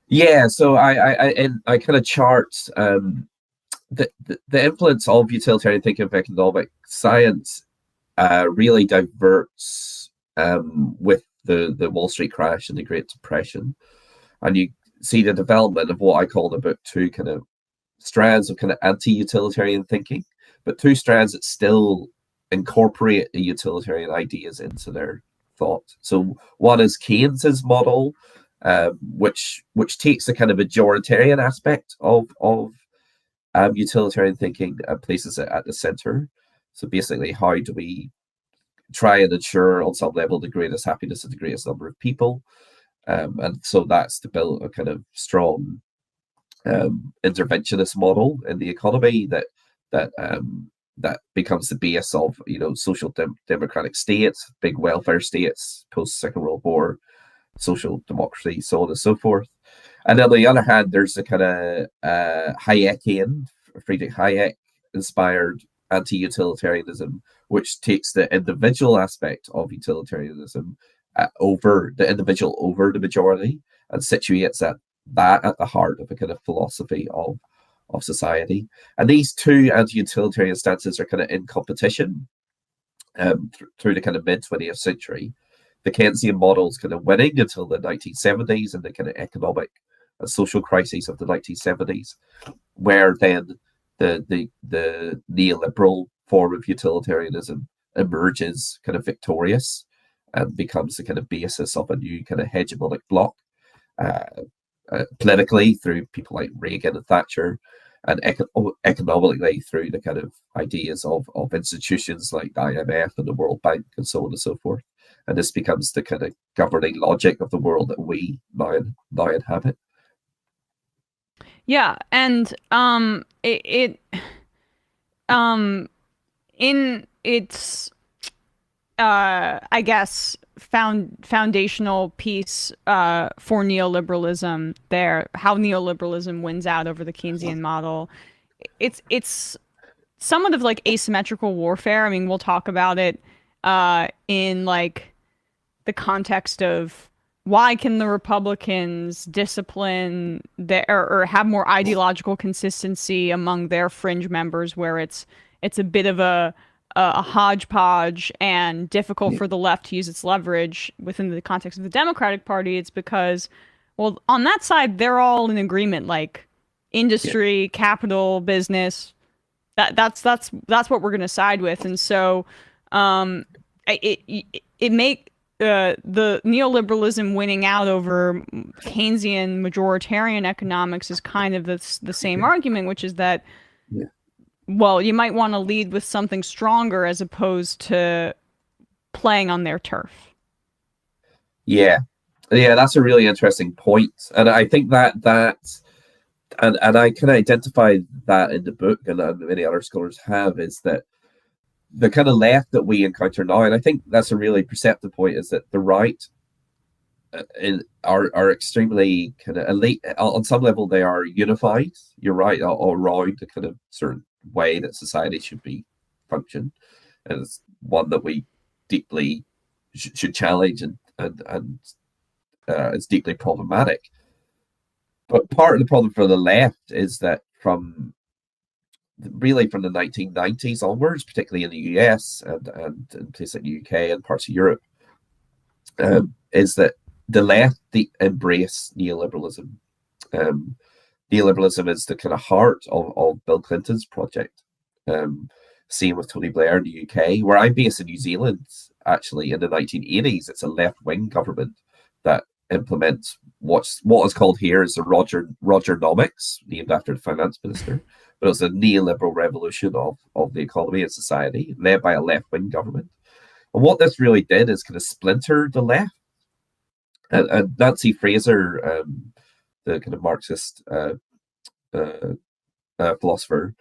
Yeah, so I kind of chart the influence of utilitarian thinking of economic science really diverts with the Wall Street crash and the Great Depression, and you see the development of what I call in the book two kind of strands of kind of anti-utilitarian thinking, but two strands that still incorporate the utilitarian ideas into their thought. So one is Keynes's model, which takes the kind of majoritarian aspect of utilitarian thinking and places it at the center. So basically, how do we try and ensure on some level the greatest happiness of the greatest number of people? And so that's to build a kind of strong interventionist model in the economy that becomes the base of social democratic states, big welfare states, post Second World War, social democracy, so on and so forth. And on the other hand, there's a kind of Hayekian, Friedrich Hayek-inspired anti-utilitarianism, which takes the individual aspect of utilitarianism over the individual over the majority and situates that at the heart of a kind of philosophy of society. And these two anti-utilitarian stances are kind of in competition through the kind of mid-20th century. The Keynesian model is kind of winning until the 1970s and the kind of economic and social crises of the 1970s, where then the neoliberal form of utilitarianism emerges kind of victorious and becomes the kind of basis of a new kind of hegemonic bloc politically through people like Reagan and Thatcher, and economically through the kind of ideas of institutions like the IMF and the World Bank and so on and so forth. And this becomes the kind of governing logic of the world that we now inhabit. Yeah, and in its I guess foundational piece for neoliberalism there, how neoliberalism wins out over the Keynesian model. It's somewhat of like asymmetrical warfare. I mean, we'll talk about it in like the context of why can the Republicans discipline their or have more ideological consistency among their fringe members, where it's a bit of a hodgepodge and difficult for the left to use its leverage within the context of the Democratic Party. It's because, well, on that side, they're all in agreement, like industry, capital, business. That's what we're going to side with, and so it make the neoliberalism winning out over Keynesian majoritarian economics is kind of the same argument, which is that, well, you might want to lead with something stronger as opposed to playing on their turf. Yeah, that's a really interesting point, and I think that and I can identify that in the book, and many other scholars have, is that the kind of left that we encounter now, and I think that's a really perceptive point, is that the right are extremely kind of elite. On some level, they are unified. You're right, all around the kind of certain way that society should be function, and it's one that we deeply should challenge, and it's deeply problematic. But part of the problem for the left is that from the 1990s onwards, particularly in the US and in places like the UK and parts of Europe, is that the left embrace neoliberalism. Neoliberalism is the kind of heart of Bill Clinton's project. Same with Tony Blair in the UK, where I'm based in New Zealand. Actually, in the 1980s, it's a left-wing government that implements what is called here is the Rogernomics, named after the finance minister. But it was a neoliberal revolution of the economy and society, led by a left-wing government. And what this really did is kind of splinter the left. And Nancy Fraser, the kind of Marxist philosopher,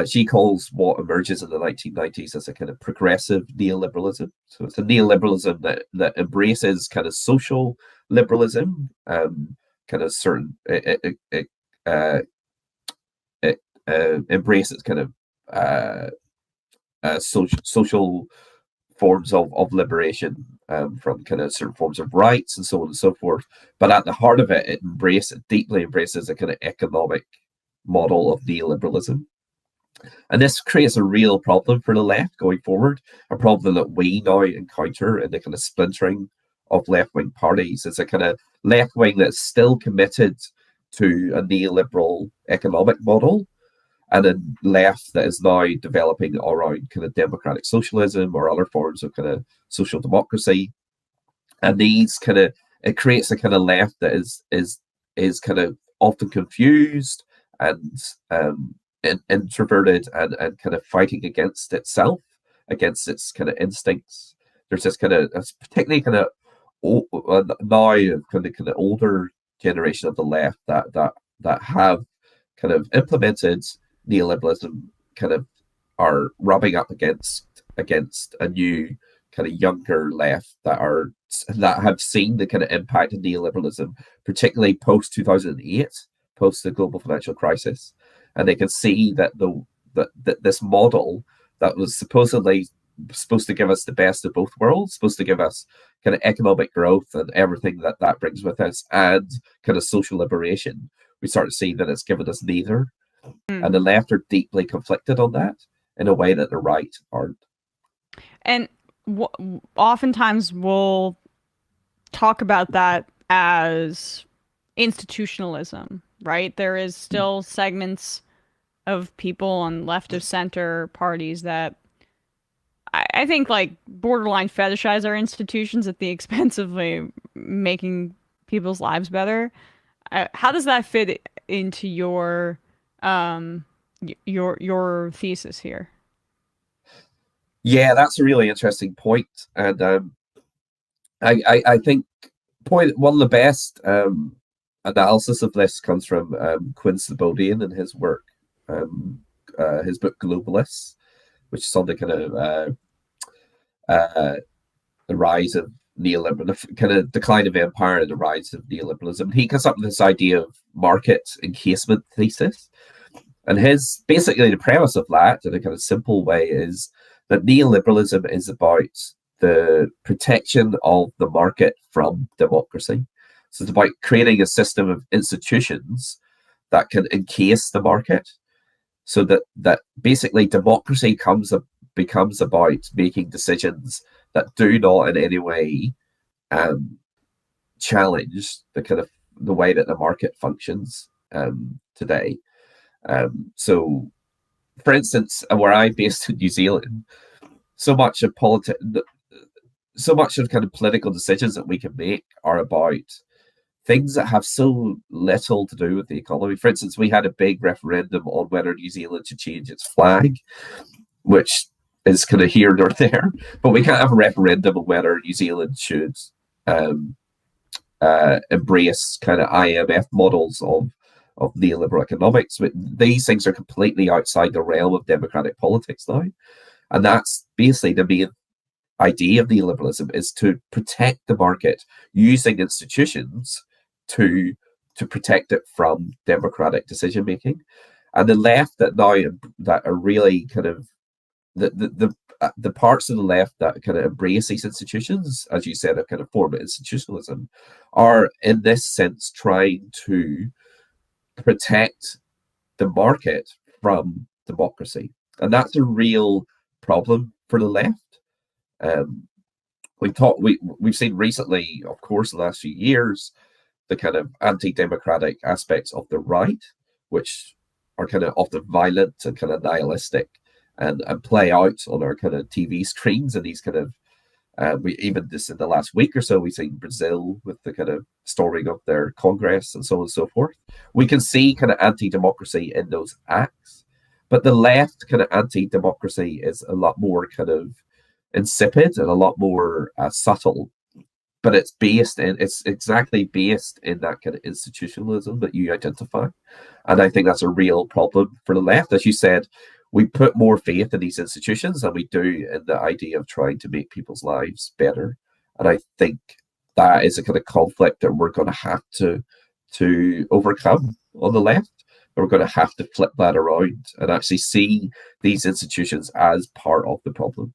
she calls what emerges in the 1990s as a kind of progressive neoliberalism. So it's a neoliberalism that embraces kind of social liberalism, kind of certain it embraces kind of social forms of liberation, from kind of certain forms of rights and so on and so forth. But at the heart of it, it deeply embraces a kind of economic model of neoliberalism. And this creates a real problem for the left going forward, a problem that we now encounter in the kind of splintering of left-wing parties. It's a kind of left-wing that's still committed to a neoliberal economic model, and a left that is now developing around kind of democratic socialism or other forms of kind of social democracy. And these kind of, it creates a kind of left that is kind of often confused and introverted and kind of fighting against itself, against its kind of instincts. There's this kind of, particularly kind of now kind of older generation of the left that have kind of implemented neoliberalism, kind of are rubbing up against a new kind of younger left that have seen the kind of impact of neoliberalism, particularly post 2008, post the global financial crisis, and they can see that that this model that was supposedly supposed to give us the best of both worlds, supposed to give us kind of economic growth and everything that brings with us, and kind of social liberation, we start to see that it's given us neither. And the left are deeply conflicted on that in a way that the right aren't. And oftentimes we'll talk about that as institutionalism, right? There is still segments of people on left of center parties that I think like borderline fetishize our institutions at the expense of making people's lives better. How does that fit into your thesis here? Yeah, that's a really interesting point, and I think one of the best analysis of this comes from Quinn Slobodian and his work, his book Globalists, which is on the kind of the rise of neoliberalism, kind of decline of empire and the rise of neoliberalism. He comes up with this idea of market encasement thesis. And basically the premise of that, in a kind of simple way, is that neoliberalism is about the protection of the market from democracy. So it's about creating a system of institutions that can encase the market, so that basically democracy becomes about making decisions that do not in any way challenge the kind of the way that the market functions today. So, for instance, where I'm based in New Zealand, so much of kind of political decisions that we can make are about things that have so little to do with the economy. For instance, we had a big referendum on whether New Zealand should change its flag, which is kind of here nor there. But we can't have a referendum on whether New Zealand should embrace kind of IMF models of neoliberal economics. But these things are completely outside the realm of democratic politics now. And that's basically the main idea of neoliberalism, is to protect the market using institutions to protect it from democratic decision making. And the left that are really kind of the parts of the left that kind of embrace these institutions, as you said, a kind of form of institutionalism, are in this sense trying to protect the market from democracy. And that's a real problem for the left. We've seen recently, of course, in the last few years, the kind of anti-democratic aspects of the right, which are kind of often violent and kind of nihilistic, and play out on our kind of TV screens. And these kind of we even just in the last week or so, we've seen Brazil with the kind of storming of their Congress and so on and so forth. We can see kind of anti-democracy in those acts, but the left kind of anti-democracy is a lot more kind of insipid and a lot more subtle. But it's exactly based in that kind of institutionalism that you identify. And I think that's a real problem for the left. As you said, we put more faith in these institutions than we do in the idea of trying to make people's lives better. And I think that is a kind of conflict that we're going to have to overcome on the left. We're going to have to flip that around and actually see these institutions as part of the problem.